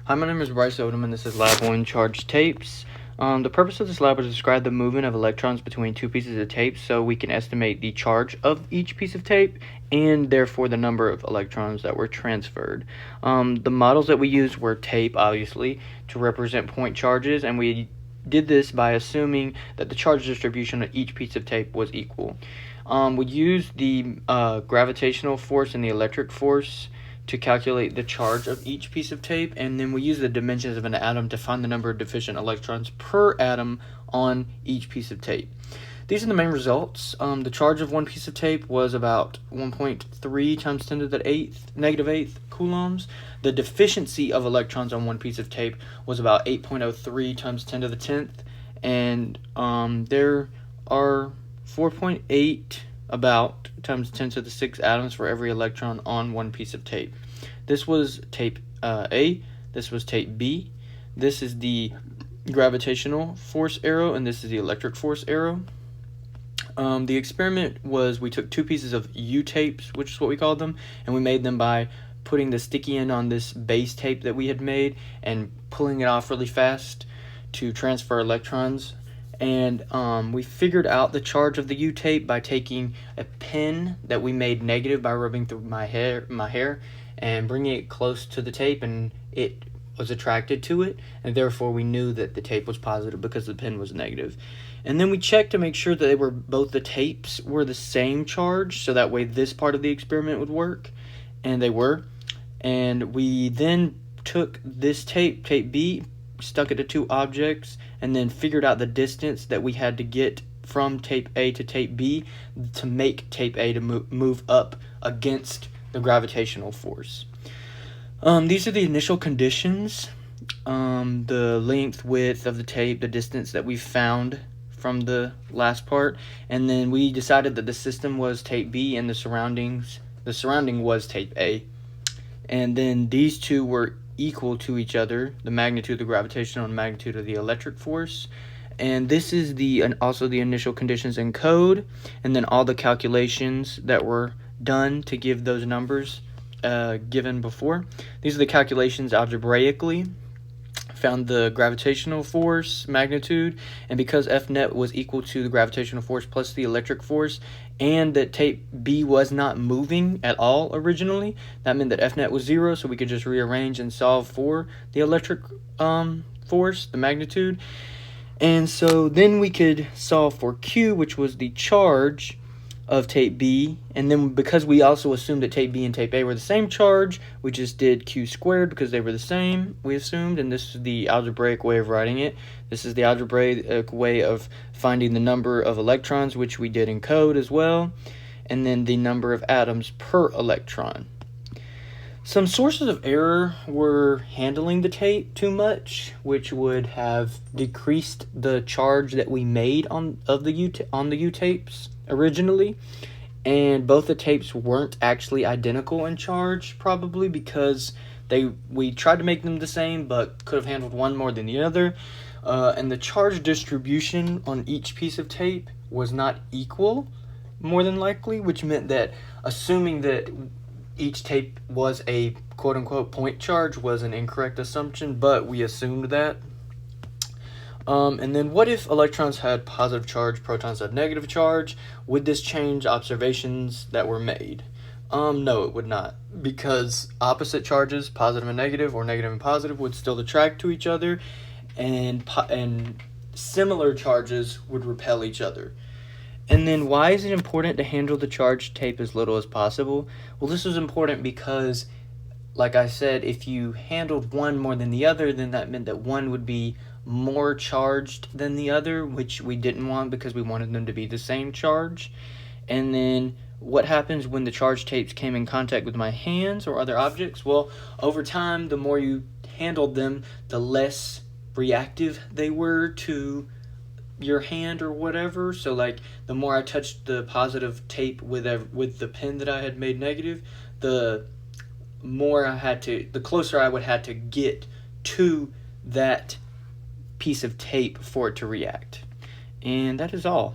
Hi, my name is Bryce Odom, and this is Lab 1 Charged Tapes. The purpose of this lab is to describe the movement of electrons between two pieces of tape so we can estimate the charge of each piece of tape and therefore the number of electrons that were transferred. The models that we used were tape, obviously, to represent point charges, and we did this by assuming that the charge distribution of each piece of tape was equal. We used the gravitational force and the electric force to calculate the charge of each piece of tape, and then we use the dimensions of an atom to find the number of deficient electrons per atom on each piece of tape. These are the main results. The charge of one piece of tape was about 1.3 times 10 to the negative eighth coulombs. The deficiency of electrons on one piece of tape was about 8.03 times 10 to the 10th, and there are 4.8 about times 10 to the 6 atoms for every electron on one piece of tape. This was tape A, this was tape B, this is the gravitational force arrow, and this is the electric force arrow. The experiment was we took two pieces of U-tapes, which is what we called them, and we made them by putting the sticky end on this base tape that we had made and pulling it off really fast to transfer electrons. And we figured out the charge of the U-tape by taking a pin that we made negative by rubbing through my hair and bringing it close to the tape, and it was attracted to it, and therefore we knew that the tape was positive because the pin was negative. And then we checked to make sure that both the tapes were the same charge, so that way this part of the experiment would work, and they were. And we then took this tape B, stuck it to two objects, and then figured out the distance that we had to get from tape A to tape B to make tape A to move up against the gravitational force. These are the initial conditions: the length, width of the tape, the distance that we found from the last part, and then we decided that the system was tape B and the surrounding was tape A. And then these two were equal to each other, the magnitude of the gravitational and magnitude of the electric force. And this is also the initial conditions in code, and then all the calculations that were done to give those numbers given before. These are the calculations algebraically. Found the gravitational force magnitude, and because F net was equal to the gravitational force plus the electric force, and that tape B was not moving at all originally, that meant that F net was 0, so we could just rearrange and solve for the electric force, the magnitude. And so then we could solve for Q, which was the charge of tape B, and then because we also assumed that tape B and tape A were the same charge, we just did Q squared because they were the same, we assumed, and this is the algebraic way of writing it. This is the algebraic way of finding the number of electrons, which we did in code as well, and then the number of atoms per electron. Some sources of error were handling the tape too much, which would have decreased the charge that we made on the U-tapes originally, and both the tapes weren't actually identical in charge, probably because we tried to make them the same but could have handled one more than the other, and the charge distribution on each piece of tape was not equal, more than likely, which meant that assuming that each tape was a quote-unquote point charge was an incorrect assumption, but we assumed that. And then what if electrons had positive charge, protons had negative charge? Would this change observations that were made? No, it would not, because opposite charges, positive and negative, or negative and positive, would still attract to each other, and similar charges would repel each other. And then why is it important to handle the charged tape as little as possible? Well, this was important because, like I said, if you handled one more than the other, then that meant that one would be more charged than the other, which we didn't want because we wanted them to be the same charge. And then what happens when the charged tapes came in contact with my hands or other objects? Well, over time, the more you handled them, the less reactive they were to your hand or whatever. So like the more I touched the positive tape with the pen that I had made negative, the closer I would have to get to that piece of tape for it to react. And that is all.